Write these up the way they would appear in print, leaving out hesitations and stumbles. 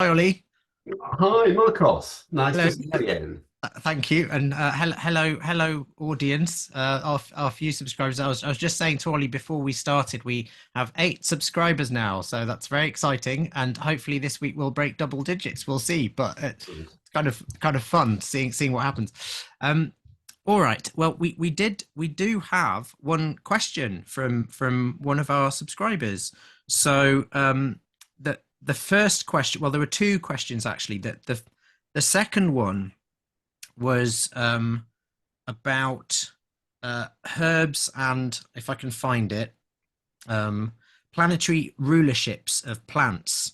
Hi, Ollie. Hi, Marcos. Nice Hello. to see you again. Thank you, and hello, audience. Our few subscribers. I was just saying to Ollie before we started, we have 8 subscribers now, so that's very exciting. And hopefully this week we'll break double digits. We'll see, but it's Excellent. kind of fun seeing what happens. Um, all right. Well, we do have one question from one of our subscribers. So the first question. Well, there were two questions actually. The second one was about herbs and, if I can find it, um, planetary rulerships of plants.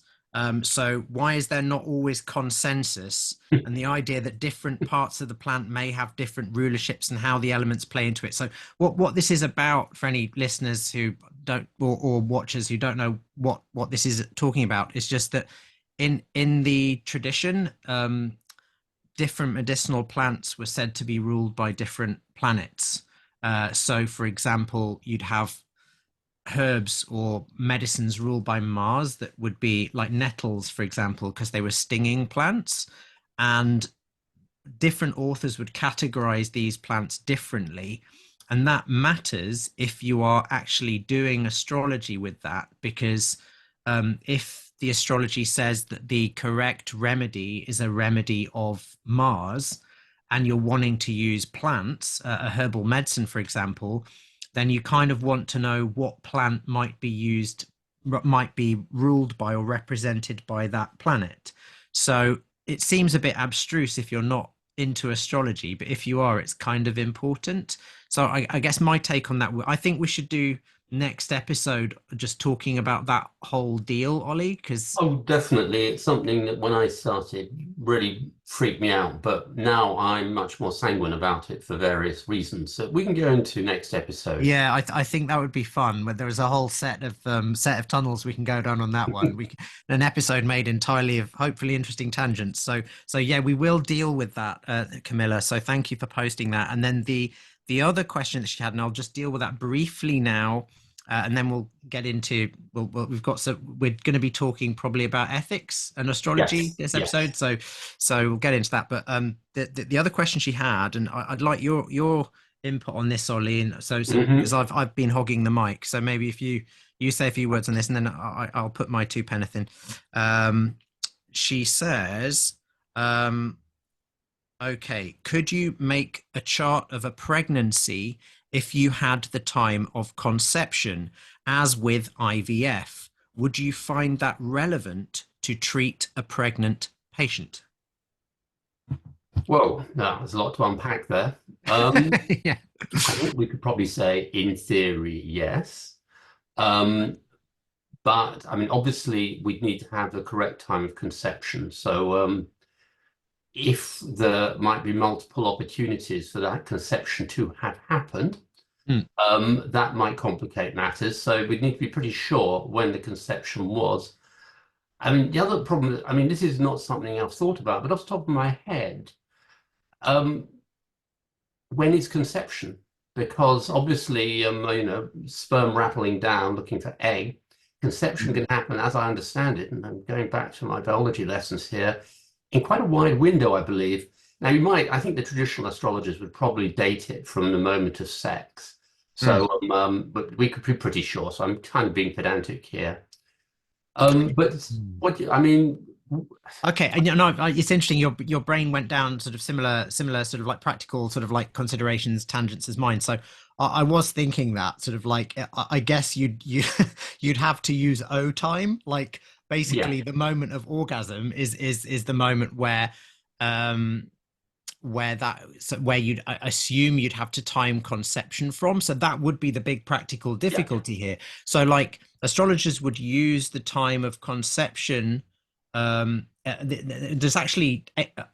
So why is there not always consensus? And the idea that different parts of the plant may have different rulerships and how the elements play into it. So what this is about for any listeners who don't or watchers who don't know what this is talking about is just that in the tradition, different medicinal plants were said to be ruled by different planets. So, for example, you'd have herbs or medicines ruled by Mars that would be like nettles, for example, because they were stinging plants. And different authors would categorize these plants differently. And that matters if you are actually doing astrology with that, because if the astrology says that the correct remedy is a remedy of Mars, and you're wanting to use plants, a herbal medicine, for example, then you kind of want to know what plant might be used, might be ruled by or represented by that planet. So it seems a bit abstruse if you're not into astrology, but if you are, it's kind of important. So I guess my take on that, I think we should do next episode just talking about that whole deal, Ollie, because Oh, definitely. It's something that when I started really freaked me out, but now I'm much more sanguine about it for various reasons. So we can go into next episode. yeah, I think that would be fun. Where there is a whole set of tunnels we can go down on that one. An episode made entirely of hopefully interesting tangents. So yeah, we will deal with that, Camilla. So thank you for posting that. And then the other question that she had, and I'll just deal with that briefly now, and then we'll get into we've got, so we're going to be talking probably about ethics and astrology Yes, this episode. yes. So we'll get into that. But the other question she had, and I'd like your input on this, Ollie, and so because Hmm. I've been hogging the mic, so maybe if you say a few words on this, and then I'll put my two penneth in. Um, she says, um, "Okay, could you make a chart of a pregnancy if you had the time of conception, as with IVF? Would you find that relevant to treat a pregnant patient?" Whoa, no, there's a lot to unpack there. Um, Yeah. I think we could probably say, in theory, yes. Um, but I mean, obviously, we'd need to have the correct time of conception. So, if there might be multiple opportunities for that conception to have happened, Mm, that might complicate matters. So we'd need to be pretty sure when the conception was. I mean, the other problem, I mean, this is not something I've thought about, but off the top of my head, um, when is conception? Because obviously, sperm rattling down looking for egg, conception mm. can happen, as I understand it, and I'm going back to my biology lessons here, in quite a wide window, I believe. Now, I think the traditional astrologers would probably date it from the moment of sex. Mm. So, but we could be pretty sure. So I'm kind of being pedantic here. But Mm. I mean, Okay, and no, it's interesting. Your brain went down sort of similar sort of like practical sort of like considerations, tangents as mine. So I was thinking that sort of like I guess you'd have to use O time. Like yeah, basically, the moment of orgasm is the moment um where you'd assume you'd have to time conception from. So that would be the big practical yeah, difficulty here. So like astrologers would use the time of conception. There's actually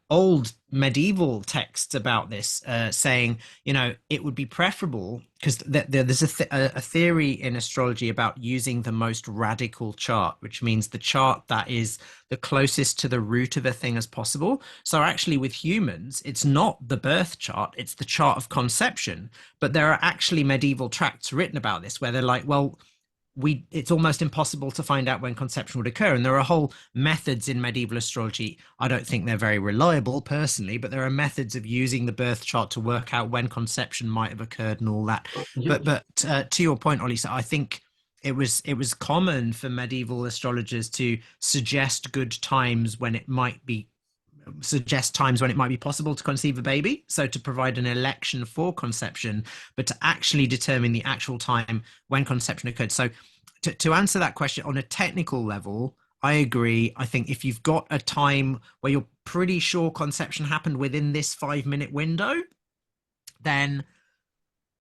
old medieval texts about this, saying, it would be preferable because there's a theory in astrology about using the most radical chart, which means the chart that is the closest to the root of a thing as possible. So actually, with humans, it's not the birth chart, it's the chart of conception. But there are actually medieval tracts written about this where they're like, well, it's almost impossible to find out when conception would occur. And there are whole methods in medieval astrology. I don't think they're very reliable personally, but there are methods of using the birth chart to work out when conception might have occurred and all that. You, But to your point, Ollie, so I think it was common for medieval astrologers to suggest times when it might be possible to conceive a baby, so to provide an election for conception, but to actually determine the actual time when conception occurred. So to answer that question on a technical level, I agree. I think if you've got a time where you're pretty sure conception happened within this 5 minute window, then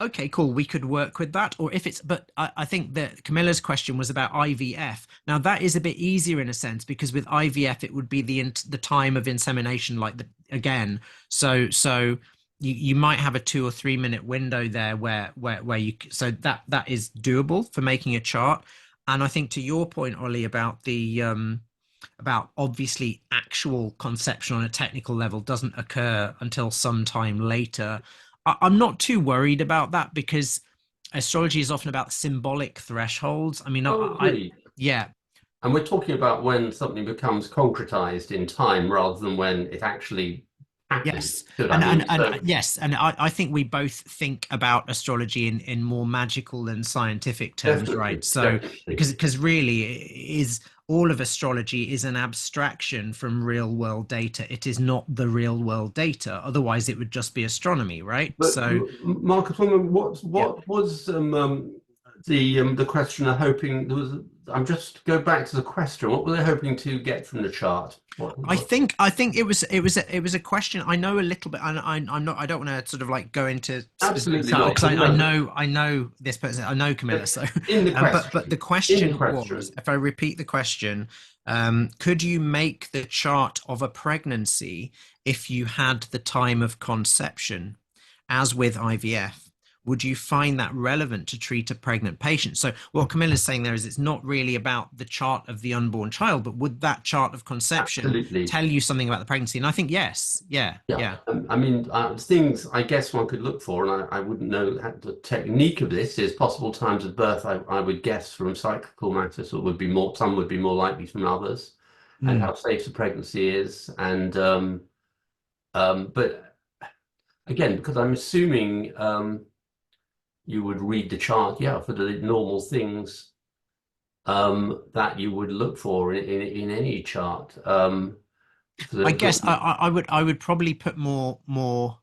okay, cool, we could work with that. Or if it's, but I think that Camilla's question was about IVF. Now that is a bit easier in a sense, because with IVF it would be the time of insemination, like the again. So you might have a 2 or 3 minute window there where you, so that is doable for making a chart. And I think to your point, Ollie, about the about obviously actual conception on a technical level doesn't occur until some time later. I'm not too worried about that, because astrology is often about symbolic thresholds. I mean, oh, agreed. yeah, And we're talking about when something becomes concretized in time rather than when it actually happened. yes, Good, I and mean, and so yes, and I think we both think about astrology in more magical than scientific terms, right? definitely, So definitely. because really is all of astrology is an abstraction from real world data. It is not the real world data. Otherwise, it would just be astronomy, right? But So Marcus, what yeah. what was the questioner hoping there was? I'm just go back to the question. What were they hoping to get from the chart? What? I think it was a question. I know a little bit, and I'm not. I don't want to sort of like go into specific Absolutely stuff not. because But no, but, I know this person. I know Camilla. but So, in the but the question, in the question was, question, if I repeat the question, could you make the chart of a pregnancy if you had the time of conception, as with IVF? Would you find that relevant to treat a pregnant patient? So what Camilla's saying there is it's not really about the chart of the unborn child, but would that chart of conception absolutely. tell you something about the pregnancy? And I think yes, yeah, Yeah, yeah. I mean, things I guess one could look for, and I wouldn't know the technique of this, is possible times of birth. I would guess from cyclical matter, so it would be more, some would be more likely than others, and Mm. how safe the pregnancy is. And but again, because I'm assuming you would read the chart, yeah, for the normal things that you would look for in any chart. For I the, guess I would probably put more.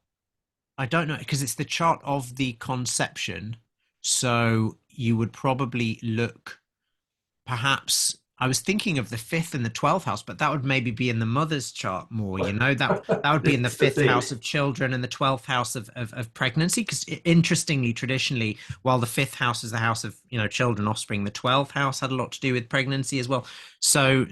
I don't know because it's the chart of the conception, so you would probably look. Perhaps I was thinking of the fifth and the 12th house, but that would maybe be in the mother's chart more, that would be in the this is the fifth thing. house of children and the 12th house of pregnancy. Because interestingly, traditionally, while the fifth house is the house of, children, offspring, the 12th house had a lot to do with pregnancy as well. So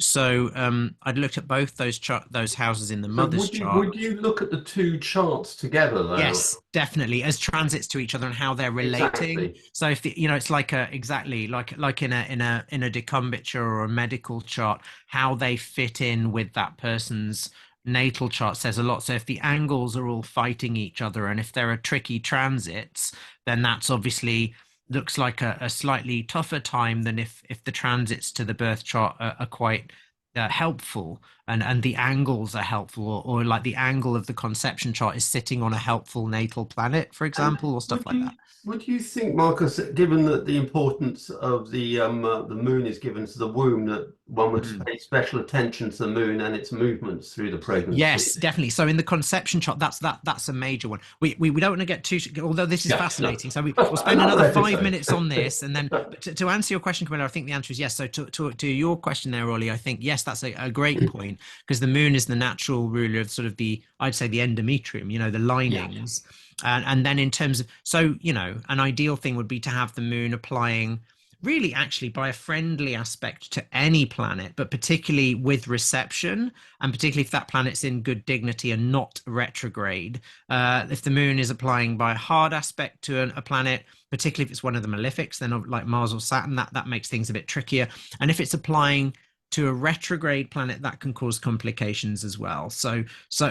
I'd looked at both those houses in the So mother's would you chart. would you look at the two charts together though? Yes, definitely, as transits to each other and how they're relating. Exactly. So if it's like exactly like in a decumbiture or a medical chart, how they fit in with that person's natal chart says a lot. So if the angles are all fighting each other, and if there are tricky transits, then that's obviously looks like a slightly tougher time than if the transits to the birth chart are quite helpful, and the angles are helpful, or like the angle of the conception chart is sitting on a helpful natal planet, for And example, or stuff would like that. you think, Marcus, that given that the importance of the moon is given to the womb, that one would Mm. pay special attention to the moon and its movements through the pregnancy? Yes, definitely. So in the conception chart, that's a major one. We don't want to get too, although this is Yeah, no. fascinating. So we'll spend Another another five episode. minutes on this, and then but to answer your question, Camilla, I think the answer is yes. So to your question there, Ollie, I think yes, that's a great point, because the moon is the natural ruler of sort of I'd say the endometrium, the Yeah. linings, and then in terms of, so an ideal thing would be to have the moon applying really actually by a friendly aspect to any planet, but particularly with reception, and particularly if that planet's in good dignity and not retrograde. If the moon is applying by a hard aspect to a planet, particularly if it's one of the malefics, then like Mars or Saturn, that makes things a bit trickier. And if it's applying to a retrograde planet, that can cause complications as well.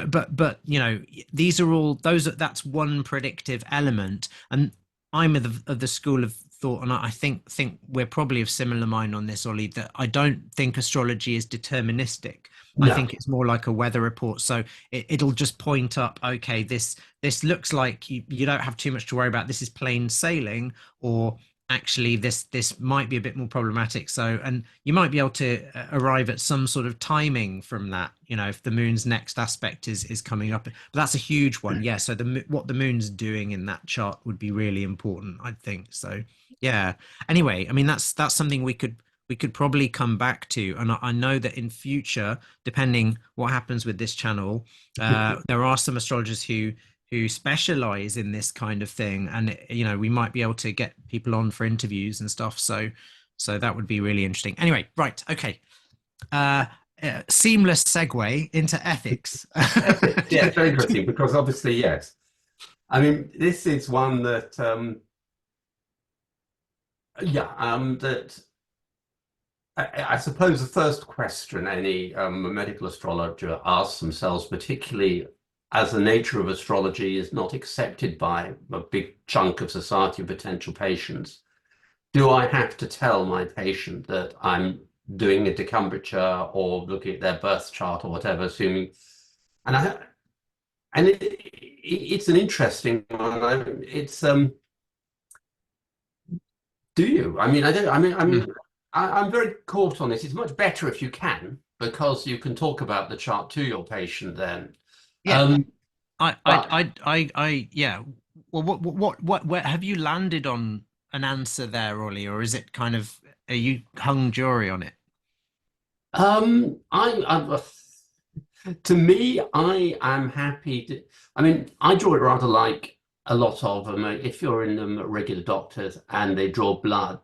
But these are all those. That's one predictive element, and I'm of the school of thought, and I think we're probably of similar mind on this, Ollie, that I don't think astrology is deterministic. I No. think it's more like a weather report. So it'll just point up, okay, this looks like you don't have too much to worry about. This is plain sailing, or actually this might be a bit more problematic. So, and you might be able to arrive at some sort of timing from that, if the moon's next aspect is coming up. But that's a huge one. Yeah, so what the moon's doing in that chart would be really important, I think. So yeah, anyway, I mean, that's something we could probably come back to. And I know that in future, depending what happens with this channel, there are some astrologers who specialize in this kind of thing, and we might be able to get people on for interviews and stuff. So that would be really interesting. Anyway, right, okay. uh Seamless segue into ethics. Ethics, yeah, it's very interesting because obviously, yes. I mean, this is one that, that I suppose the first question any medical astrologer asks themselves, particularly as the nature of astrology is not accepted by a big chunk of society of potential patients, do I have to tell my patient that I'm doing a decumbrature or looking at their birth chart or whatever, assuming, and it's an interesting one. It's do you? I mean, I don't. Mm. I'm very caught on this. It's much better if you can, because you can talk about the chart to your patient then. Yeah, Um, but yeah. Well, where have you landed on an answer there, Ollie, or is it kind of, are you hung jury on it? I to me, I am happy to. I mean, I draw it rather like a lot of them. If you're in regular doctors and they draw blood,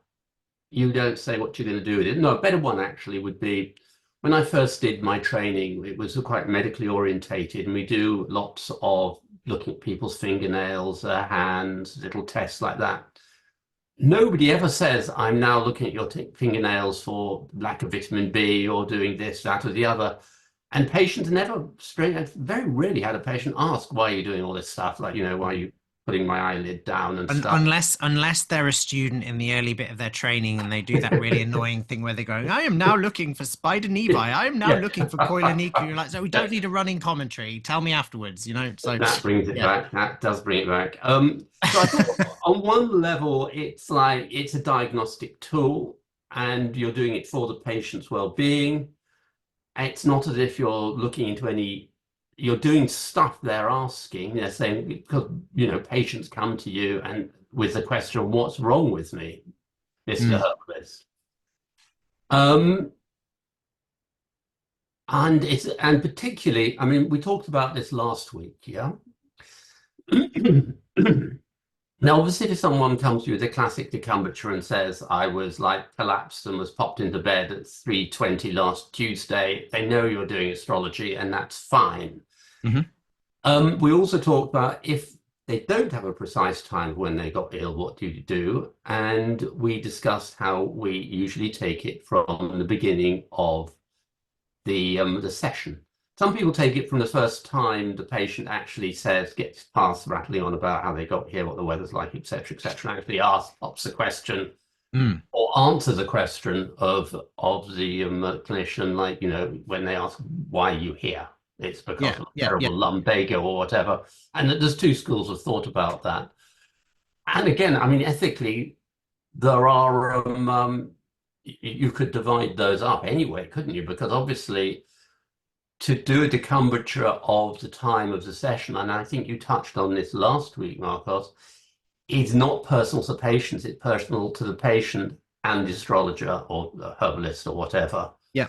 you don't say what you're going to do with it. No, a better one actually would be when I first did my training, it was quite medically orientated, and we do lots of looking at people's fingernails, their hands, little tests like that. Nobody ever says, I'm now looking at your fingernails for lack of vitamin B or doing this, that, or the other. And patients never very rarely had a patient ask, why are you doing all this stuff? Like, why are you putting my eyelid down and stuff? Unless they're a student in the early bit of their training and they do that really annoying thing where they're going, I am now looking for spider nevi. I am now Yeah. looking for coiloneku. You're like, so we don't need a running commentary. Tell me afterwards, So That brings it yeah. back. That does bring it back. So I thought on one level, it's like it's a diagnostic tool and you're doing it for the patient's well-being. It's not as if you're looking into you're doing stuff they're asking. They're saying, because, patients come to you and with the question, what's wrong with me, Mr. Mm. Herbalist? Um, and particularly, I mean, we talked about this last week, yeah? Now, obviously, if someone comes to you with a classic decumbrature and says, I was like collapsed and was popped into bed at 3:20 last Tuesday, they know you're doing astrology, and that's fine. Mhm. We also talked about if they don't have a precise time when they got ill, what do you do? And we discussed how we usually take it from the beginning of the session. Some people take it from the first time the patient actually gets past rattling on about how they got here, what the weather's like, etc., and actually pops a question Mm. or answers a question of the clinician, like, when they ask, why are you here? It's because Yeah, of a yeah, yeah. terrible lumbago or whatever. And there's two schools of thought about that. And again, I mean, ethically, there are you could divide those up anyway, couldn't you? Because obviously, to do a decumbrature of the time of the session, and I think you touched on this last week, Marcos, is not personal to patients, it's personal to the patient and the astrologer or the herbalist or whatever. Yeah.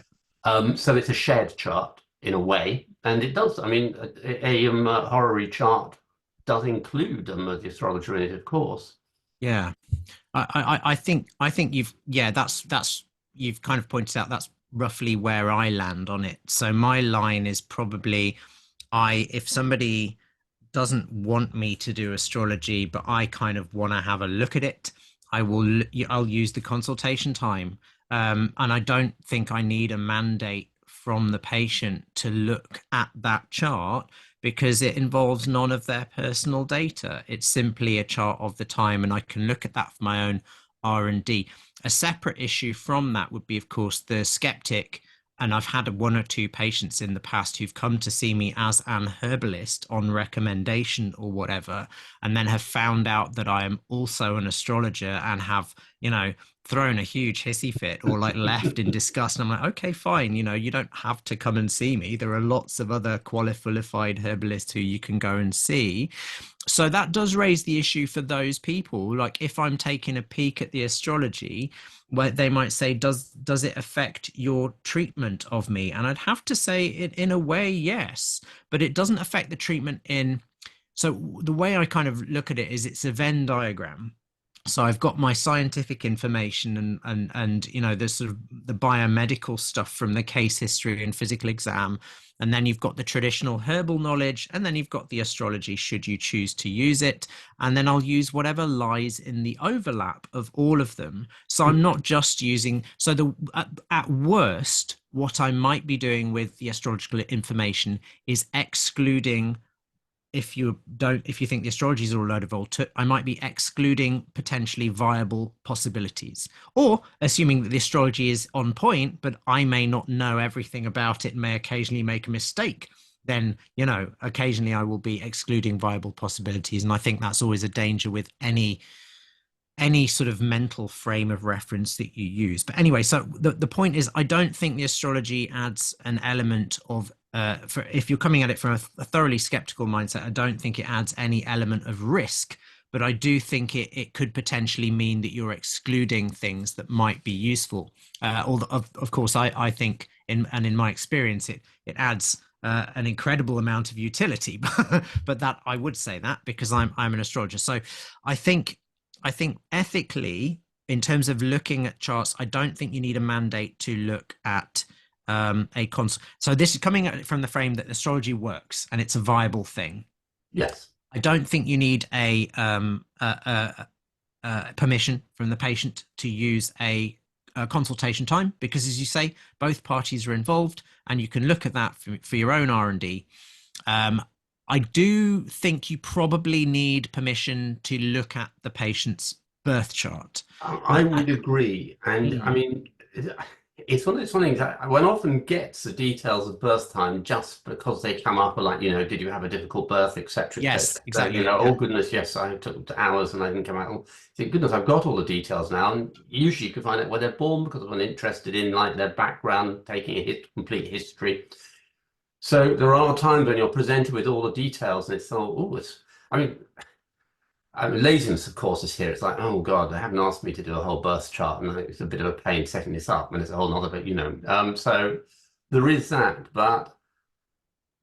So it's a shared chart in a way, and it does. I mean, a horary chart does include the astrologer in it, of course. Yeah. I think that's you've kind of pointed out that's roughly where I land on it. So my line is probably, if somebody doesn't want me to do astrology, but I kind of want to have a look at it, I'll use the consultation time. And I don't think I need a mandate from the patient to look at that chart because it involves none of their personal data. It's simply a chart of the time, and I can look at that for my own R&D. A separate issue from that would be, of course, the skeptic. And I've had one or two patients in the past who've come to see me as an herbalist on recommendation or whatever, and then have found out that I am also an astrologer and have, thrown a huge hissy fit or like left in disgust. And I'm like, okay, fine. You don't have to come and see me. There are lots of other qualified herbalists who you can go and see. So that does raise the issue for those people. Like if I'm taking a peek at the astrology, where they might say, does it affect your treatment of me? And I'd have to say it in a way, yes, but it doesn't affect the treatment in. So the way I kind of look at it is it's a Venn diagram. So I've got my scientific information and the sort of the biomedical stuff from the case history and physical exam, and then you've got the traditional herbal knowledge, and then you've got the astrology should you choose to use it, and then I'll use whatever lies in the overlap of all of them. So I'm not just using, so the at worst what I might be doing with the astrological information is excluding, if you think the astrology is all a load of old, I might be excluding potentially viable possibilities, or assuming that the astrology is on point, but I may not know everything about it and may occasionally make a mistake. Then, occasionally I will be excluding viable possibilities. And I think that's always a danger with any sort of mental frame of reference that you use. But anyway, so the point is, I don't think the astrology adds an element of, for if you're coming at it from a thoroughly skeptical mindset, I don't think it adds any element of risk. But I do think it could potentially mean that you're excluding things that might be useful. Of course, I think in my experience, it adds an incredible amount of utility. But that I would say that because I'm an astrologer. So I think ethically, in terms of looking at charts, I don't think you need a mandate to look at a consult. So this is coming at it from the frame that astrology works and it's a viable thing. Yes. I don't think you need a permission from the patient to use a consultation time, because, as you say, both parties are involved, and you can look at that for your own R&D. I do think you probably need permission to look at the patient's birth chart. I would agree. And I mean, it's one of those things that one often gets the details of birth time just because they come up like, did you have a difficult birth, etc., Yes, etc. So, exactly. oh goodness, yes, I took hours and I didn't come out. Oh, thank goodness, I've got all the details now. And usually you can find out where they're born because I'm interested in like their background, taking a complete history. So there are times when you're presented with all the details and it's thought, oh, I mean, laziness, of course, is here. It's like, oh God, they haven't asked me to do a whole birth chart, and it's a bit of a pain setting this up, and it's a whole other bit, So there is that, but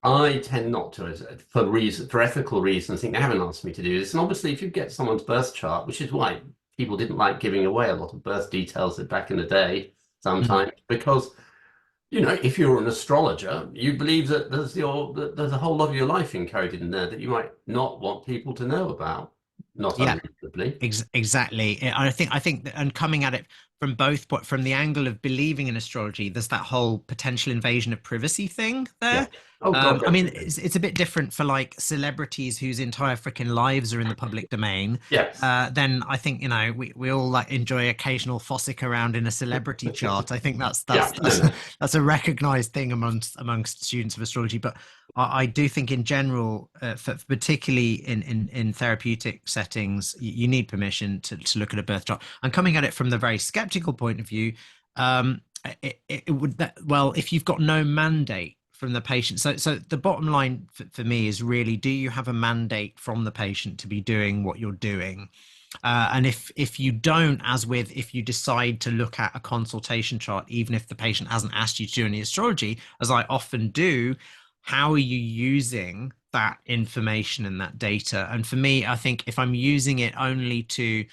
I tend not to, for ethical reasons, think they haven't asked me to do this. And obviously, if you get someone's birth chart, which is why people didn't like giving away a lot of birth details back in the day, sometimes, because if you're an astrologer, you believe that there's a whole lot of your life encoded in there that you might not want people to know about, not Yeah, unreasonably. exactly. I think and coming at it from from the angle of believing in astrology, there's that whole potential invasion of privacy thing Yeah. there. Oh God, I mean, definitely. it's a bit different for like celebrities whose entire freaking lives are in the public domain. Yes. Then I think we all like enjoy occasional fossick around in a celebrity chart. I think that's Yeah. that's No, that's no. that's a recognized thing amongst students of astrology. But I do think in general, particularly in therapeutic settings, you need permission to look at a birth chart. And coming at it from the very skeptical point of view, it would well, if you've got no mandate from the patient. So the bottom line for me is really, do you have a mandate from the patient to be doing what you're doing? And if you don't, as with if you decide to look at a consultation chart, even if the patient hasn't asked you to do any astrology, as I often do, how are you using that information and that data? And for me, I think if I'm using it only to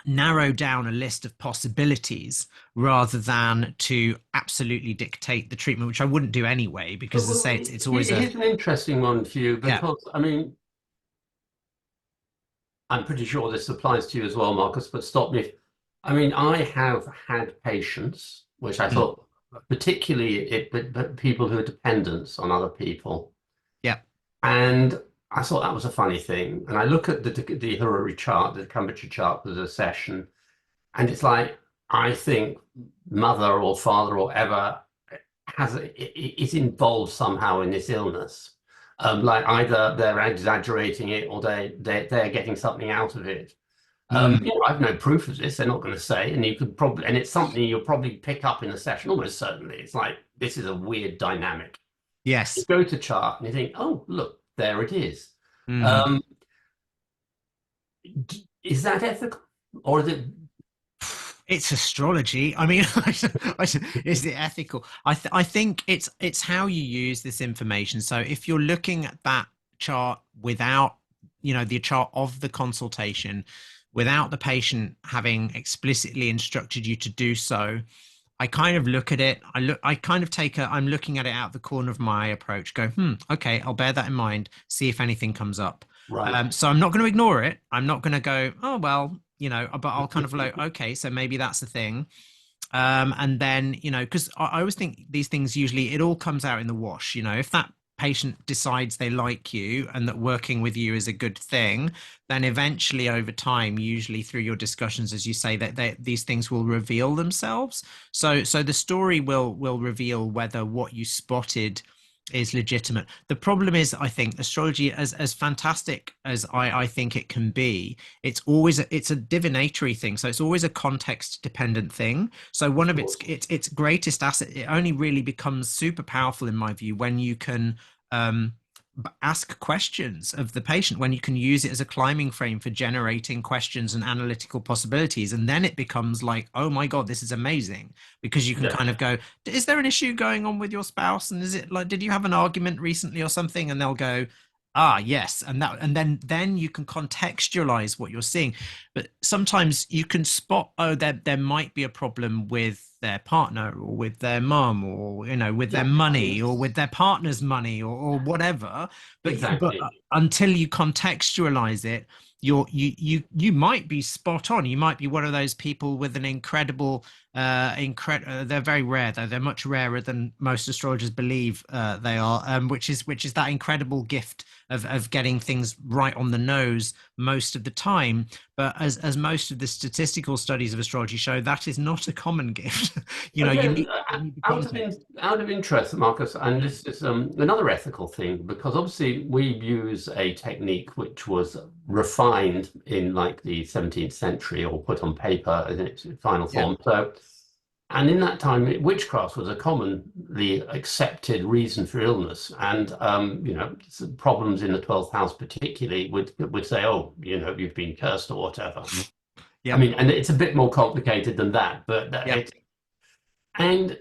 narrow down a list of possibilities rather than to absolutely dictate the treatment, which I wouldn't do anyway, because as I say, it's always a Here's an interesting one for you yeah. because I mean, I'm pretty sure this applies to you as well, Marcus, but stop me. I mean, I have had patients, which I Mm, thought, particularly but people who are dependents on other people. yeah. And I thought that was a funny thing. And I look at the Harari chart, the temperature chart for the session, And it's like, I think mother or father or ever is involved somehow in this illness. Like either they're exaggerating it or they're getting something out of it. Mm, I've no proof of this. They're not going to say, and you could probably, and it's something you'll probably pick up in a session, almost certainly. It's like this is a weird dynamic. You yes. go to chart and you think, oh, look, there it is. Mm. Um, is that ethical, or is it? It's astrology. I mean, is it ethical? I think it's how you use this information. So if you're looking at that chart without, the chart of the consultation, without the patient having explicitly instructed you to do so, I kind of look at it. I kind of I'm looking at it out the corner of my eye approach, go, okay, I'll bear that in mind, see if anything comes up. Right. So I'm not going to ignore it. I'm not going to go, oh, well, but I'll kind of like, okay, so maybe that's the thing. And then, because I always think these things usually, it all comes out in the wash. If that patient decides they like you and that working with you is a good thing, then eventually over time, usually through your discussions, as you say, that these things will reveal themselves. So the story will reveal whether what you spotted is legitimate. The problem is, I think astrology, as fantastic as I think it can be, it's a divinatory thing. So it's always a context dependent thing. So one of its greatest asset, it only really becomes super powerful in my view when you can um, ask questions of the patient, when you can use it as a climbing frame for generating questions and analytical possibilities. And then it becomes like, oh my God, this is amazing, because you can Yeah. kind of go, is there an issue going on with your spouse? And is it like, did you have an argument recently or something? And they'll go, ah, yes. And then you can contextualize what you're seeing. But sometimes you can spot, oh, there might be a problem with their partner or with their mum, or with their Yeah. money or with their partner's money, or whatever. But Exactly. until you contextualize it, you might be spot on. You might be one of those people with an incredible they're very rare, though. They're much rarer than most astrologers believe they are, which is that incredible gift of getting things right on the nose most of the time. But as most of the statistical studies of astrology show, that is not a common gift. You Again, need the context. out of interest, Marcus, and this is another ethical thing, because obviously we use a technique which was refined in like the 17th century or put on paper in its final Yeah. form. So, and in that time, witchcraft was a commonly accepted reason for illness, and problems in the 12th house particularly would say, oh, you've been cursed or whatever. I Yep. mean, and it's a bit more complicated than that, but Yep. and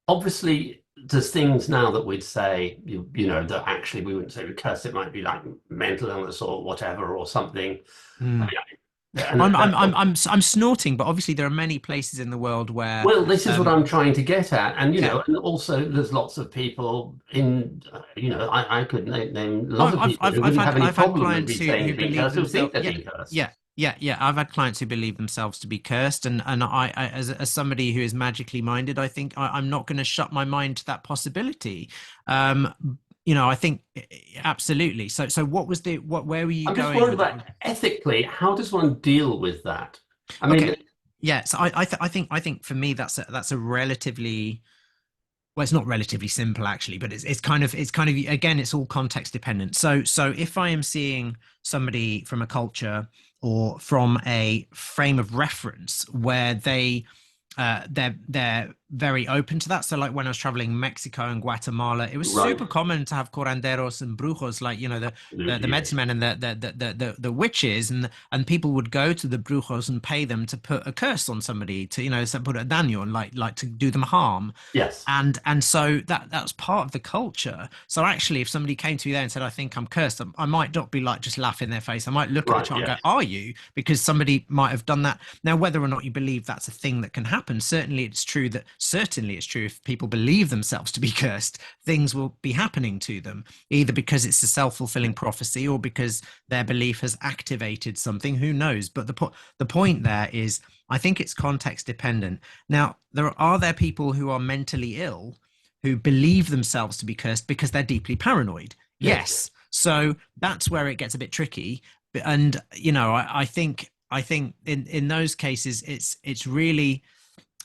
obviously there's things now that we'd say, that actually we wouldn't say because it might be like mental illness or whatever or something. I Mm. mean, and I'm snorting, but obviously there are many places in the world where well, this is what um I'm trying to get at, and yeah. and also there's lots of people in, I could name lots of I've people I've who I've wouldn't had have any I've had problem with clients me who saying who they've been believe cursed, who think themselves. they've Yeah, been cursed. yeah, yeah. I've had clients who believe themselves to be cursed, and as somebody who is magically minded, I think I'm not going to shut my mind to that possibility. I think absolutely. So where were you I'm just going worried with that? about ethically, how does one deal with that? I Okay, mean, yeah. So I think for me that's a relatively, well, it's not relatively simple actually, but it's kind of again, it's all context dependent. So if I am seeing somebody from a culture or from a frame of reference where they're very open to that. So like when I was traveling Mexico and Guatemala, it was right, super common to have curanderos and brujos, like the absolutely, medicine yes. men and the witches, and people would go to the brujos and pay them to put a curse on somebody, to so put a daño, and like to do them harm. Yes. And so that was part of the culture. So actually, if somebody came to me there and said, I think I'm cursed, I might not be like just laugh in their face. I might look at the Right, chart and go, yes. are you? Because somebody might have done that. Now, whether or not you believe that's a thing that can happen, certainly it's true if people believe themselves to be cursed, things will be happening to them, either because it's a self-fulfilling prophecy or because their belief has activated something. Who knows? But the point there is, I think it's context dependent. Now, there people who are mentally ill who believe themselves to be cursed because they're deeply paranoid. Yes. Yes. So that's where it gets a bit tricky. And, I think I think in those cases, it's really,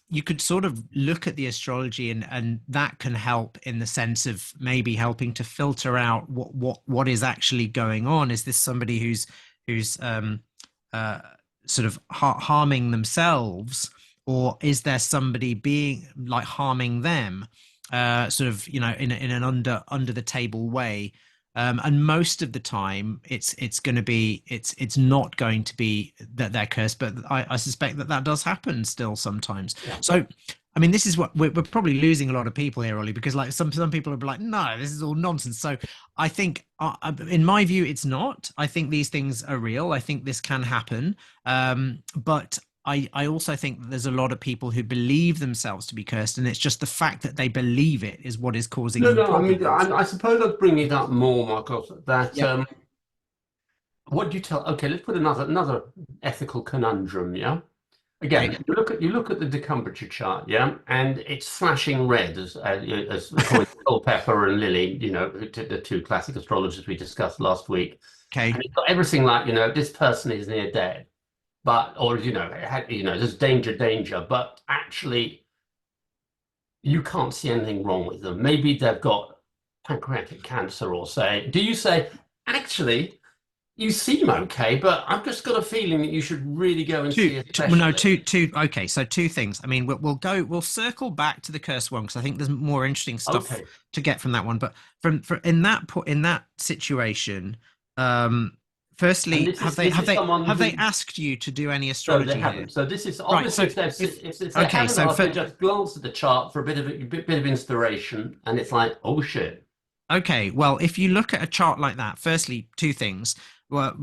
you could sort of look at the astrology, and that can help in the sense of maybe helping to filter out what is actually going on. Is this somebody who's uh sort of harming themselves, or is there somebody being like harming them, sort of, in an under the table way? And most of the time it's going to be, it's not going to be that they're cursed, but I suspect that does happen still sometimes. Yeah. So I mean, this is what we're probably losing a lot of people here, Ollie, because like some people are like, no, this is all nonsense. So I think, in my view, it's not. I think these things are real. I think this can happen. But I also think that there's a lot of people who believe themselves to be cursed, and it's just the fact that they believe it is what is causing No, them no, I mean, problems. I suppose I'd bring it up more, Marcos, that Yep. what do you tell? Okay, let's put another ethical conundrum, yeah? Okay. Again, you look at the decumbrature chart, yeah, and it's flashing red as according to Culpepper and Lilly, the two classic astrologers we discussed last week, Okay. and it's got everything like, this person is near dead, but or there's danger, danger, but actually you can't see anything wrong with them. Maybe they've got pancreatic cancer, or do you say actually? You seem okay, but I've just got a feeling that you should really go and see a Well, no, specialist. two. Okay, so two things. I mean, we'll circle back to the curse one because I think there's more interesting stuff Okay. to get from that one. But from in that situation, And firstly, this have is they this have is they someone have they who asked you to do any no, they astrology here? haven't. So this is Right. obviously So if if if they okay, haven't so asked, for they just glance at the chart for a bit of inspiration, and it's like, oh shit. Okay, well, if you look at a chart like that, firstly, two things. Well,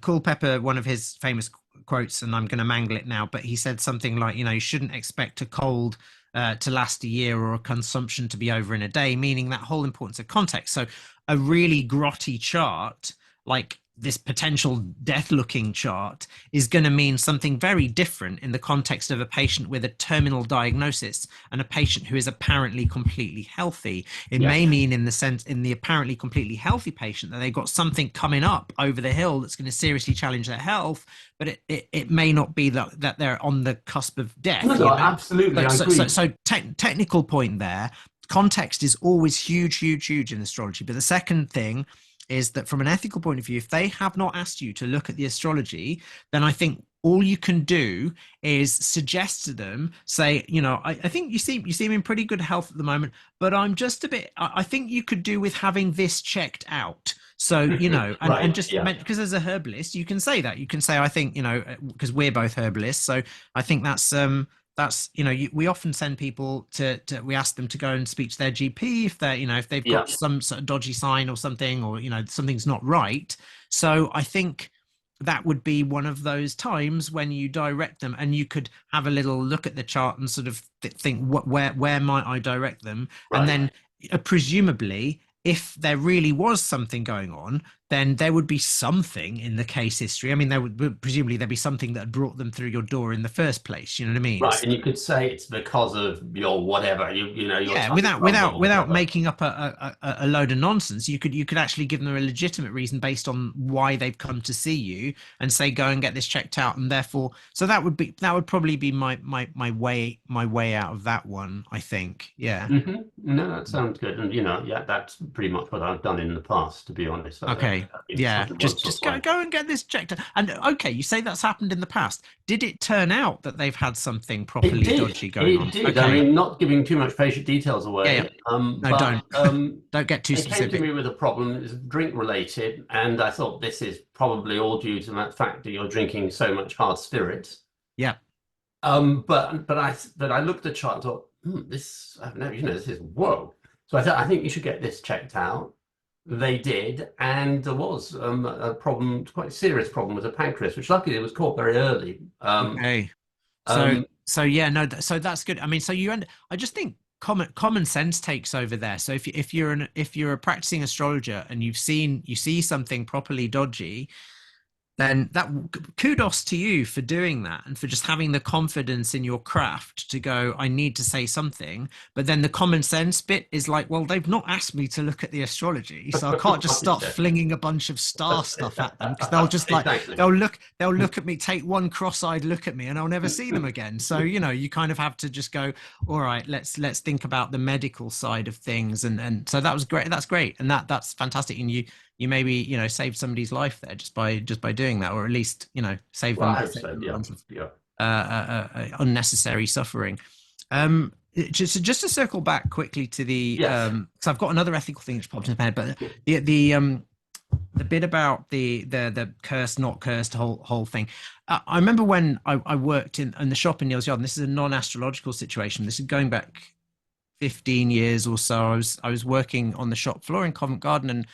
Culpepper, one of his famous quotes, and I'm going to mangle it now, but he said something like, you shouldn't expect a cold to last a year, or a consumption to be over in a day, meaning that whole importance of context. So, a really grotty chart, like this potential death looking chart, is going to mean something very different in the context of a patient with a terminal diagnosis and a patient who is apparently completely healthy. It Yeah. may mean, in the sense, in the apparently completely healthy patient, that they've got something coming up over the hill that's going to seriously challenge their health, but it may not be that they're on the cusp of No, death. no, absolutely, I agree. Technical point there. Context is always huge, huge, huge in astrology. But the second thing is that from an ethical point of view, if they have not asked you to look at the astrology, then I think all you can do is suggest to them, say, I think you seem in pretty good health at the moment, but I'm just a bit, I think you could do with having this checked out. So, and Right, just yeah. because as a herbalist, you can say that. You can say, I think, because we're both herbalists. So I think that's we often send people we ask them to go and speak to their GP if they're, if they've Yeah. got some sort of dodgy sign or something, or something's not right. So I think that would be one of those times when you direct them, and you could have a little look at the chart and sort of think, where might I direct them? And Right. then presumably, if there really was something going on, then there would be something in the case history. I mean, there would presumably there'd be something that brought them through your door in the first place. You know what I mean? Right. And you could say it's because of your whatever, your Yeah, tummy without rumble without or without whatever. making up a load of nonsense, you could actually give them a legitimate reason based on why they've come to see you, and say, go and get this checked out. And therefore, so that would probably be my way out of that one, I think. Yeah. No, that sounds good. And yeah, that's pretty much what I've done in the past, to be honest. Okay. I've been Yeah. told once Just or just go twice. go and get this checked out. And okay, you say that's happened in the past. Did it turn out that they've had something It properly did. dodgy going It on? did. I Okay. mean, not giving too much patient details Yeah, yeah. away, No, but don't. Don't get too they came to specific. me with a problem. It's drink related, and I thought this is probably all due to that fact that you're drinking so much hard spirits. Yeah. But I looked at the chart and thought, this I've never, this is whoa. So I thought I think you should get this checked out. They did, and there was a problem, quite a serious problem with the pancreas, which luckily was caught very early. Okay. So Um, so yeah, no, so that's good. I mean, so I just think common sense takes over there. So if you're a practicing astrologer and you see something properly dodgy, then that kudos to you for doing that and for just having the confidence in your craft to go, I need to say something. But then the common sense bit is like, well, they've not asked me to look at the astrology, so I can't just Right, start yeah. flinging a bunch of star stuff at them, because they'll just like, Exactly. they'll look at me, take one cross-eyed look at me, and I'll never see them again. So you kind of have to just go, all right, let's think about the medical side of things. And so that was great. That's great, and that's fantastic. And you maybe saved somebody's life there just by doing that, or at least save Well, them I hope save so. them a Yeah. bunch of Yeah. unnecessary suffering. Just to circle back quickly to the Yes. because I've got another ethical thing which popped in my head, but the bit about the cursed not cursed whole thing. I remember when I worked in the shop in Neil's Yard, and this is a non-astrological situation. This is going back 15 years or so. I was working on the shop floor in Covent Garden, and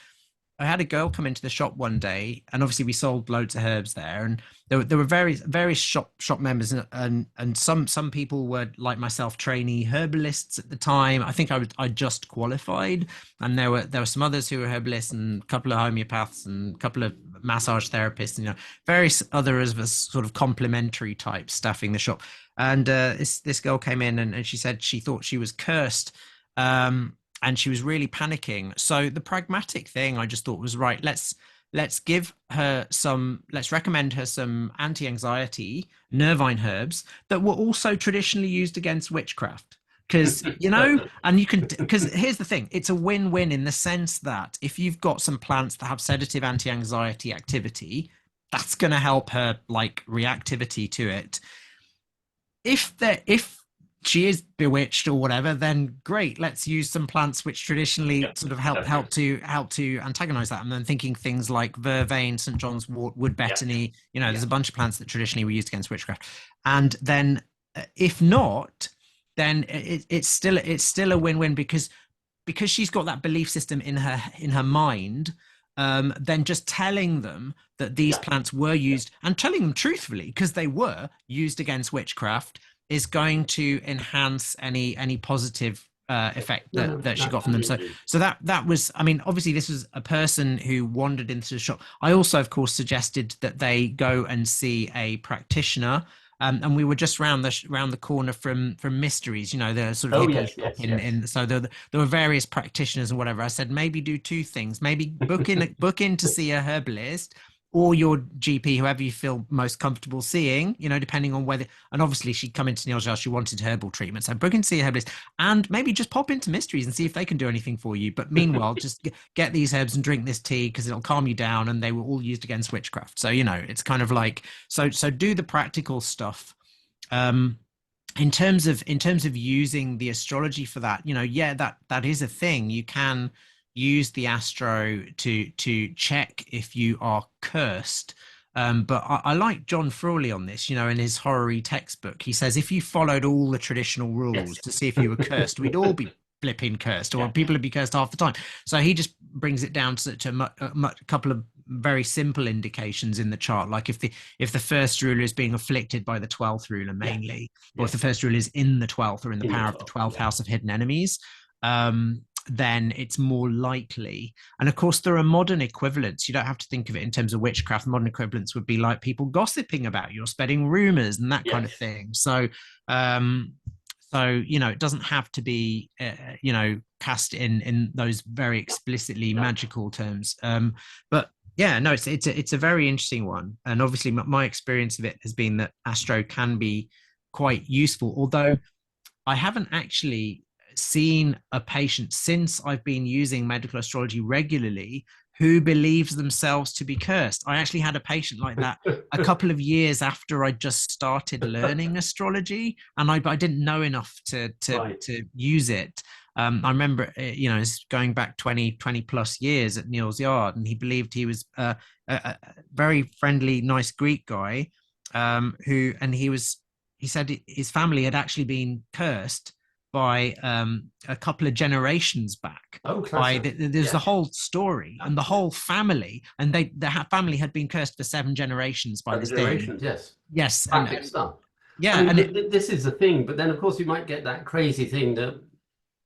I had a girl come into the shop one day, and obviously we sold loads of herbs there, and there were various shop members, and some people were like myself, trainee herbalists at the time. I think I just qualified, and there were some others who were herbalists, and a couple of homeopaths, and a couple of massage therapists, and various others of us sort of complementary types staffing the shop. And this girl came in, and she said she thought she was cursed. And she was really panicking. So the pragmatic thing I just thought was, right, let's give her some, let's recommend her some anti-anxiety nervine herbs that were also traditionally used against witchcraft. Because and you can, because here's the thing, it's a win-win in the sense that if you've got some plants that have sedative anti-anxiety activity, that's going to help her like reactivity to it. If she is bewitched or whatever, then great. Let's use some plants which traditionally Yeah. sort of help Definitely. to antagonize that. And then thinking things like vervain, St. John's wort, wood Yeah. betony. There's Yeah. a bunch of plants that traditionally were used against witchcraft. And then if not, then it's still a win-win, because she's got that belief system in her mind. Then just telling them that these Yeah. plants were used, and telling them truthfully, because they were used against witchcraft, is going to enhance any positive effect No, that she got from them. So absolutely. so that was, I mean, obviously this was a person who wandered into the shop. I also, of course, suggested that they go and see a practitioner. And we were just round the corner from Mysteries, the sort of Oh, hippo yes, shop yes, yes. so there were various practitioners and whatever. I said maybe do two things: maybe book in to see a herbalist, or your GP, whoever you feel most comfortable seeing, depending on whether, and obviously she'd come into Neil's house, she wanted herbal treatment. So book in to see a herbalist, and maybe just pop into Mysteries and see if they can do anything for you. But meanwhile, just get these herbs and drink this tea, because it'll calm you down, and they were all used against witchcraft. So, it's kind of like, so do the practical stuff. Um, in terms of using the astrology for that, yeah, that is a thing. You can use the astro to check if you are cursed. But I like John Frawley on this, in his horror textbook. He says if you followed all the traditional rules Yes. to see if you were cursed, we'd all be flipping cursed, or Yeah. people would be cursed half the time. So he just brings it down to a couple of very simple indications in the chart, like if the first ruler is being afflicted by the 12th ruler Yes. mainly, or if the Yes. first ruler is in the 12th or in the In the power of the 12th. 12th Yeah. house of hidden enemies, then it's more likely. And of course, there are modern equivalents. You don't have to think of it in terms of witchcraft. Modern equivalents would be like people gossiping about you or spreading rumors and that kind of Yes. thing. So it doesn't have to be cast in those very explicitly No. magical terms. But yeah, no, it's a very interesting one. And obviously my experience of it has been that astro can be quite useful, although I haven't actually seen a patient since I've been using medical astrology regularly who believes themselves to be cursed. I actually had a patient like that a couple of years after I just started learning astrology, and I didn't know enough to to Right. to use it. I remember, it's going back 20 plus years at Neil's Yard, and he believed he was a very friendly, nice Greek guy, and he said his family had actually been cursed by a couple of generations back. Oh, By classic. there's the Yeah. whole story, and the Absolutely. whole family, and the family had been cursed for 7 generations by Seven this thing. generations. Yes. Yes, Classic and stuff. I yeah, mean, and but this is the thing. But then, of course, you might get that crazy thing that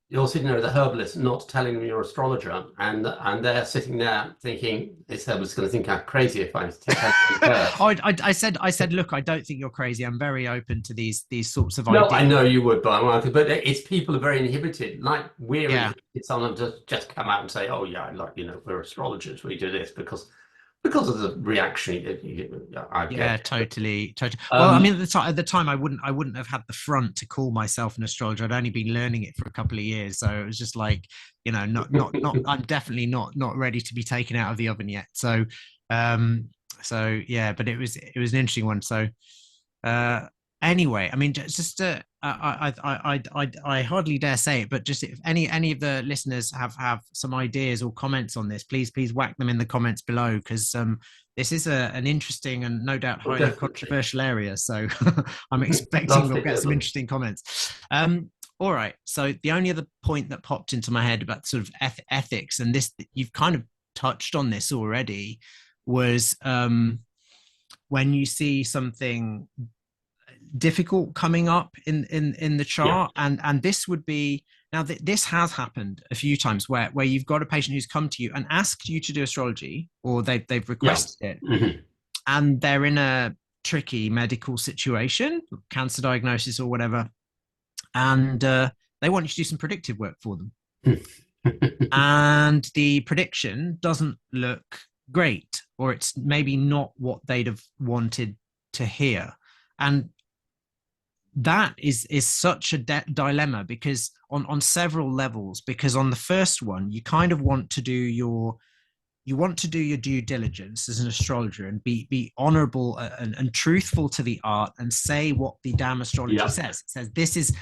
you're sitting there with a herbalist, not telling them you're an astrologer, and they're sitting there thinking this herbalist is going to think I'm crazy if I tell them first. I said, look, I don't think you're crazy. I'm very open to these sorts of No, I ideas. know you would, but it's people are very inhibited. Like we're Yeah, inhibited. Someone just come out and say, "Oh yeah, like we're astrologers. We do this because of the reaction I yeah, get." totally. Well, I Um, mean, at the time, I wouldn't have had the front to call myself an astrologer. I'd only been learning it for a couple of years, so it was just like, not. I'm definitely not ready to be taken out of the oven yet. Um, so yeah, but it was an interesting one. So, uh, anyway, I mean, just I hardly dare say it, but just if any of the listeners have some ideas or comments on this, please whack them in the comments below, because this is an interesting and no doubt well, highly definitely, controversial area. So I'm expecting love we'll to get hear some them. interesting comments. All right. So the only other point that popped into my head about sort of ethics, and this you've kind of touched on this already, was when you see something difficult coming up in the Yeah, chart, and this would be now this has happened a few times where you've got a patient who's come to you and asked you to do astrology, or they've yeah. requested it, Mhm. and they're in a tricky medical situation, cancer diagnosis or whatever, and they want you to do some predictive work for them, and the prediction doesn't look great, or it's maybe not what they'd have wanted to hear. And that is such a dilemma, because on several levels, because on the first one you kind of want to do your due diligence as an astrologer and be honorable and truthful to the art, and say what the damn astrology Yeah, says. It says this is,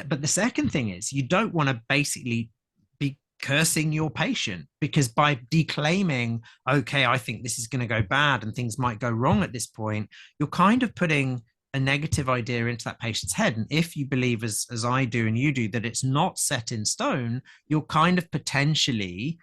but the second thing is, you don't want to basically be cursing your patient, because by declaiming, okay, I think this is going to go bad and things might go wrong at this point, you're kind of putting a negative idea into that patient's head. And if you believe, as I do and you do, that it's not set in stone, you're kind of potentially,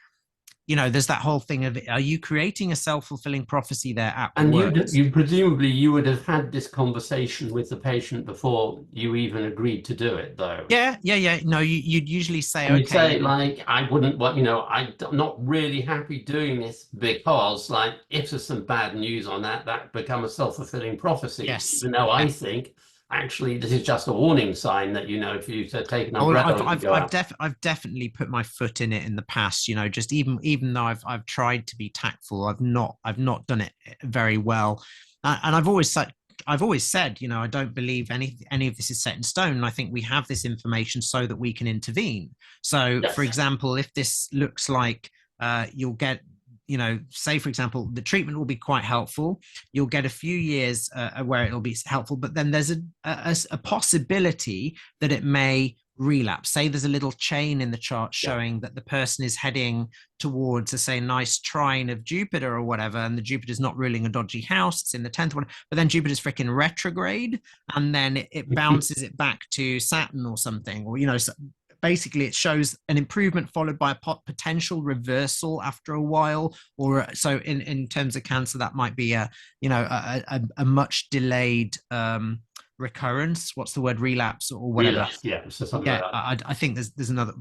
there's that whole thing of, are you creating a self-fulfilling prophecy there at and worst? you presumably you would have had this conversation with the patient before you even agreed to do it, though. Yeah. No, you'd usually say, And you okay, say, like, I wouldn't, what, I'm not really happy doing this because, like, if there's some bad news on that, that become a self-fulfilling prophecy. yes, Even though I yeah. think, actually, this is just a warning sign that, if you to take an Oh, well, umbrella and go out. I've definitely put my foot in it in the past. Just even though I've tried to be tactful, I've not done it very well, and I've always said, I don't believe any of this is set in stone. And I think we have this information so that we can intervene. So, for Yes. example, if this looks like you'll get, say for example, the treatment will be quite helpful. You'll get a few years where it'll be helpful, but then there's a possibility that it may relapse. Say there's a little chain in the chart Yeah. showing that the person is heading towards a, say, nice trine of Jupiter or whatever, and the Jupiter's not ruling a dodgy house, it's in the 10th one, but then Jupiter's freaking retrograde, and then it bounces it back to Saturn or something, or so basically it shows an improvement followed by a potential reversal after a while. Or so in terms of cancer, that might be a much delayed recurrence. What's the word? Relapse or whatever. Relapse. Yeah. So something like Yeah, that. I think there's another.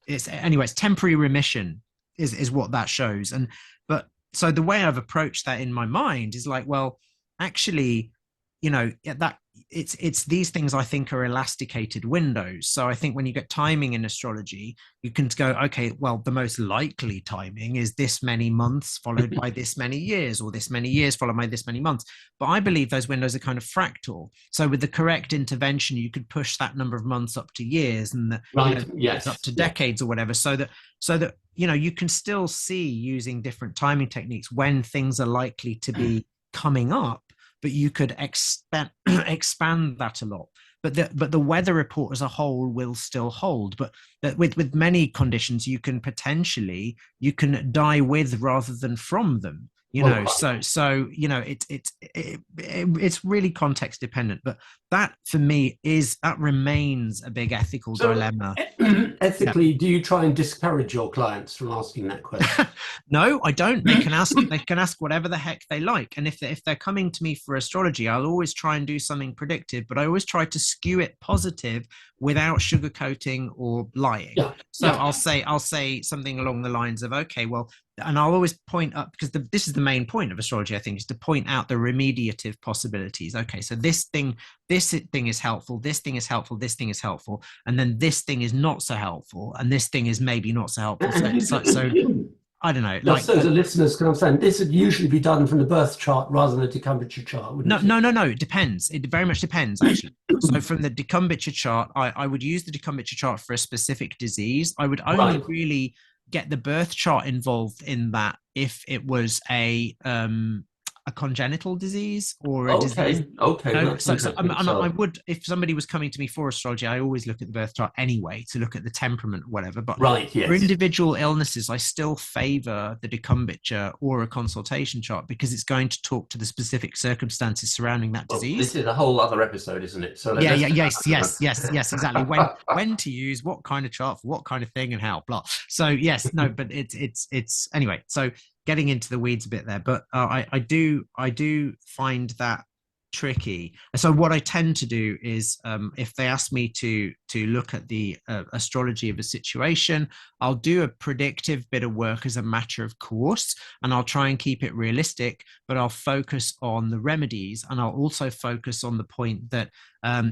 It's temporary remission is what that shows. And but so the way I've approached that in my mind is like, well, actually, that it's these things I think are elasticated windows. So I think when you get timing in astrology, you can go, okay, well, the most likely timing is this many months followed by this many years, or this many years followed by this many months. But I believe those windows are kind of fractal. So with the correct intervention, you could push that number of months up to years, and Right. years up Yes. to Yeah. decades or whatever, so that you can still see, using different timing techniques, when things are likely to be coming up, but you could expand that a lot. But the weather report as a whole will still hold. But with many conditions, you can die with rather than from them. Well, quite. So it's really context dependent. But that for me that remains a big ethical So dilemma. Yeah. ethically, do you try and discourage your clients from asking that question? No, I don't. They can ask. They can ask whatever the heck they like. And if they're coming to me for astrology, I'll always try and do something predictive, but I always try to skew it positive without sugarcoating or lying. Yeah, So yeah. I'll say something along the lines of, okay, well, and I'll always point up, because this is the main point of astrology, I think, is to point out the remediative possibilities. Okay, so this thing is helpful, this thing is helpful, this thing is helpful, and then this thing is not so helpful, and this thing is maybe not so helpful. So I don't know, Just like so the listeners can understand, this would usually be done from the birth chart rather than a decumbiture chart, no, wouldn't it? no, no, no. It depends. It very much depends, actually. So from the decumbiture chart, I would use the decumbiture chart for a specific disease. I would only Right. really get the birth chart involved in that if it was a congenital disease or a disease. Okay. Okay. Well, that's interesting. I So, would, if somebody was coming to me for astrology, I always look at the birth chart anyway to look at the temperament or whatever. But right. for Yes. individual illnesses, I still favor the decumbiture or a consultation chart because it's going to talk to the specific circumstances surrounding that Well, this disease. is a whole other episode, isn't it? So Yeah, let's. yeah, yes, exactly. When to use what kind of chart for what kind of thing and how, blah. So yes, no, but it's anyway. So getting into the weeds a bit there, but I do find that tricky. So what I tend to do is, if they ask me to look at the astrology of a situation, I'll do a predictive bit of work as a matter of course, and I'll try and keep it realistic, but I'll focus on the remedies, and I'll also focus on the point that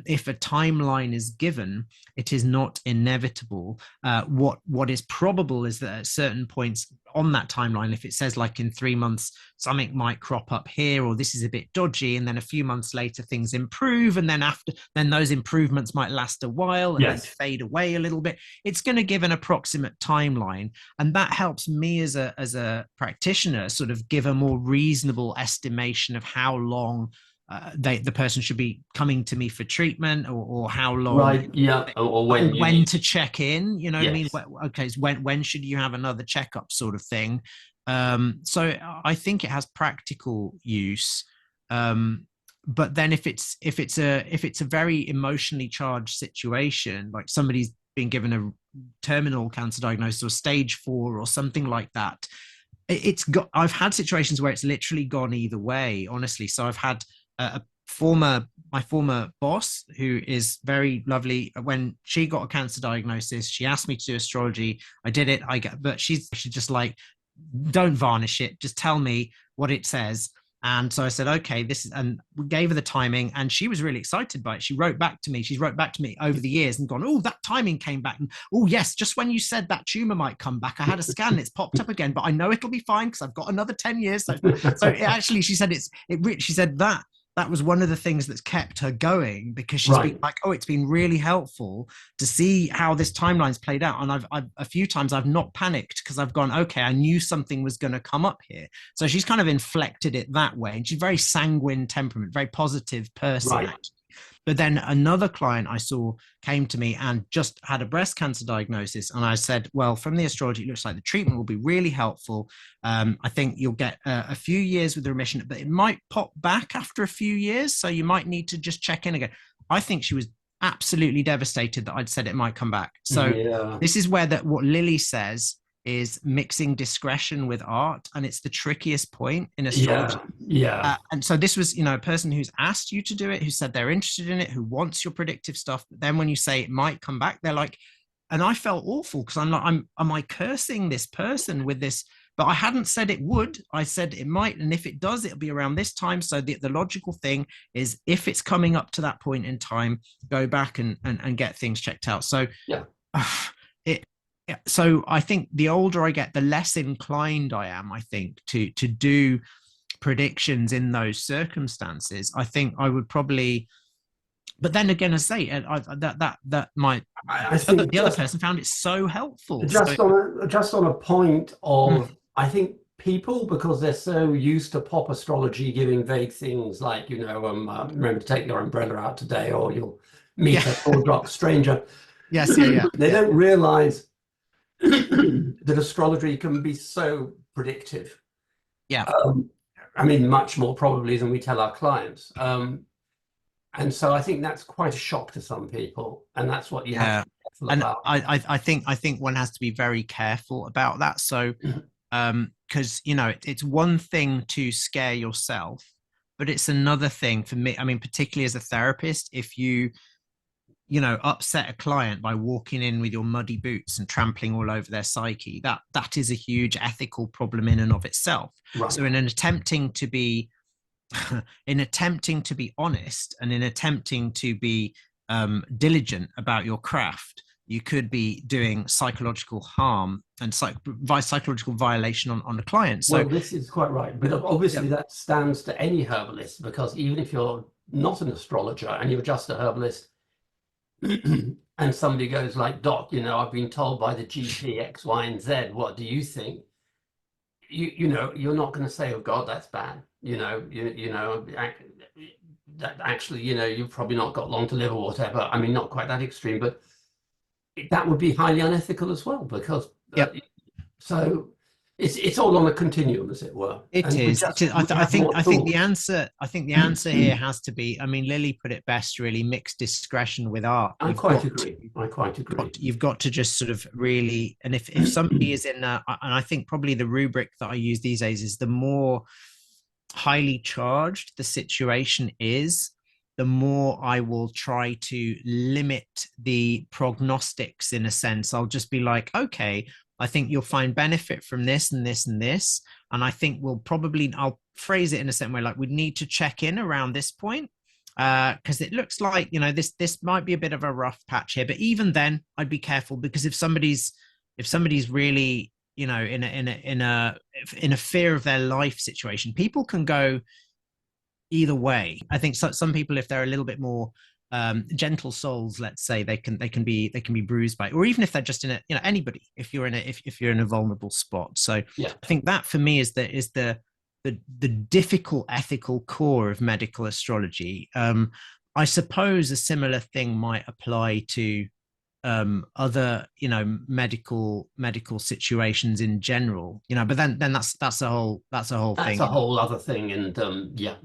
if a timeline is given, it is not inevitable. What is probable is that at certain points on that timeline, if it says like in 3 months something might crop up here, or this is a bit dodgy, and then a few months later things improve, and then those improvements might last a while and then Yes. fade away a little bit. It's going to give an approximate timeline, and that helps me as a practitioner sort of give a more reasonable estimation of how long the person should be coming to me for treatment, or how long, Right. Yeah. Or when you when need. to check in, you know what I mean? Yes. Okay, so when should you have another checkup, sort of thing. So I think it has practical use. But then if it's a very emotionally charged situation, like somebody's been given a terminal cancer diagnosis or stage 4 or something like that, I've had situations where it's literally gone either way, honestly. So I've had a my former boss, who is very lovely. When she got a cancer diagnosis, she asked me to do astrology. I did it. But she's just like, don't varnish it. Just tell me what it says. And so I said, okay, this is, and we gave her the timing, and she was really excited by it. She's wrote back to me over the years and gone, oh, that timing came back. And oh, yes, just when you said that tumor might come back, I had a scan, it's popped up again, but I know it'll be fine because I've got another 10 years. So actually, she said she said that was one of the things that's kept her going, because she's Right. been like, oh, it's been really helpful to see how this timeline's played out. And I've a few times I've not panicked because I've gone, okay, I knew something was going to come up here. So she's kind of inflected it that way. And she's very sanguine temperament, very positive person, Right. actually. But then another client I saw came to me and just had a breast cancer diagnosis. And I said, well, from the astrology, it looks like the treatment will be really helpful. I think you'll get a few years with the remission, but it might pop back after a few years. So you might need to just check in again. I think she was absolutely devastated that I'd said it might come back. So Yeah. this is where what Lily says is mixing discretion with art. And it's the trickiest point in astrology. Yeah. Yeah. And so this was, a person who's asked you to do it, who said they're interested in it, who wants your predictive stuff. But then when you say it might come back, they're like, and I felt awful because I'm like, am I cursing this person with this? But I hadn't said it would. I said it might. And if it does, it'll be around this time. So the logical thing is, if it's coming up to that point in time, go back and get things checked out. So Yeah. it, so I think the older I get, the less inclined I am, I think, to do predictions in those circumstances. I think I would probably, but then again, I say that my I think the other person found it so helpful. just on a point Mm, of, I think people, because they're so used to pop astrology giving vague things like, remember to take your umbrella out today, or you'll meet yeah, a tall dark stranger. yes, yeah, They yeah, don't realize that astrology can be so predictive. yeah, I mean, much more probably than we tell our clients. And so I think that's quite a shock to some people, and that's what you have yeah, to be and I think one has to be very careful about that. So because it's one thing to scare yourself, but it's another thing for me. I mean, particularly as a therapist, if you upset a client by walking in with your muddy boots and trampling all over their psyche, that is a huge ethical problem in and of itself. Right. So in attempting to be honest, and in attempting to be diligent about your craft, you could be doing psychological harm and psychological violation on a client. So well, this is quite right, but obviously that stands to any herbalist, because even if you're not an astrologer and you're just a herbalist, and somebody goes like, Doc, I've been told by the GP X, Y, and Z, what do you think? You're not going to say, oh God, that's bad. That actually, you've probably not got long to live or whatever. I mean, not quite that extreme, but that would be highly unethical as well, because so it's all on a continuum, as it were. It is. I think the answer here has to be. I mean, Lily put it best, really. Mixed discretion with art. I quite agree. You've got to just sort of really, and if somebody is in, and I think probably the rubric that I use these days is, the more highly charged the situation is, the more I will try to limit the prognostics. In a sense, I'll just be like, okay, I think you'll find benefit from this and this and this. And I think I'll phrase it in a certain way, like, we'd need to check in around this point, because it looks like, this might be a bit of a rough patch here. But even then, I'd be careful, because if somebody's really, in a fear of their life situation, people can go either way. I think some people, if they're a little bit more gentle souls, let's say, they can be bruised by it. Or even if they're just in anybody, if you're in a vulnerable spot. So yeah. I think that for me is the difficult ethical core of medical astrology. I suppose a similar thing might apply to other medical situations in general, but then that's a whole thing. That's a whole other thing. And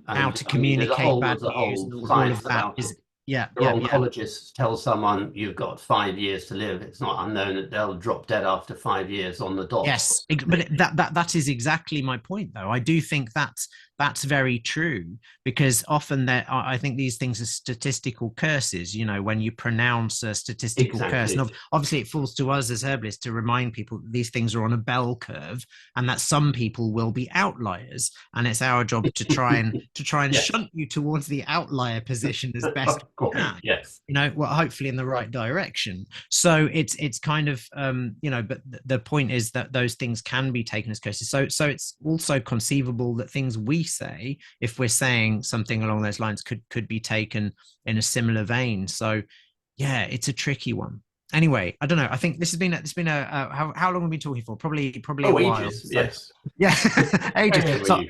how to communicate bad news and all of that is. Your oncologist tells someone you've got 5 years to live. It's not unknown that they'll drop dead after 5 years on the dot. Yes, but that is exactly my point, though. I do think that's very true, because often I think these things are statistical curses. When you pronounce a statistical curse, and obviously it falls to us as herbalists to remind people that these things are on a bell curve, and that some people will be outliers, and it's our job to try and yes. shunt you towards the outlier position as best we can. Yes, hopefully in the right direction. So it's kind of but the point is that those things can be taken as curses. So it's also conceivable that things we say, if we're saying something along those lines, could be taken in a similar vein. So yeah, it's a tricky one. Anyway, I don't know. I think this has been how long have we been talking for? Probably a while. Ages, yes. Yeah, ages. So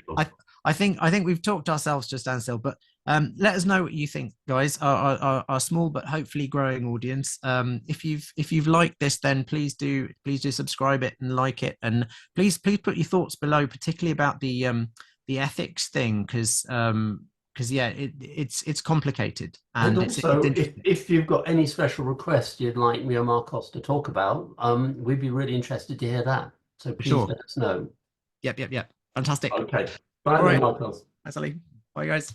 I think we've talked ourselves to a standstill, but let us know what you think, guys. Our small but hopefully growing audience. If you've liked this, then please do subscribe it and like it, and please put your thoughts below, particularly about the ethics thing, because it's complicated, and also if you've got any special requests you'd like me or Marcos to talk about, we'd be really interested to hear that. So please let us know. Yep. Fantastic. Okay. Bye, Marcos. Thanks, Olly. Bye, guys.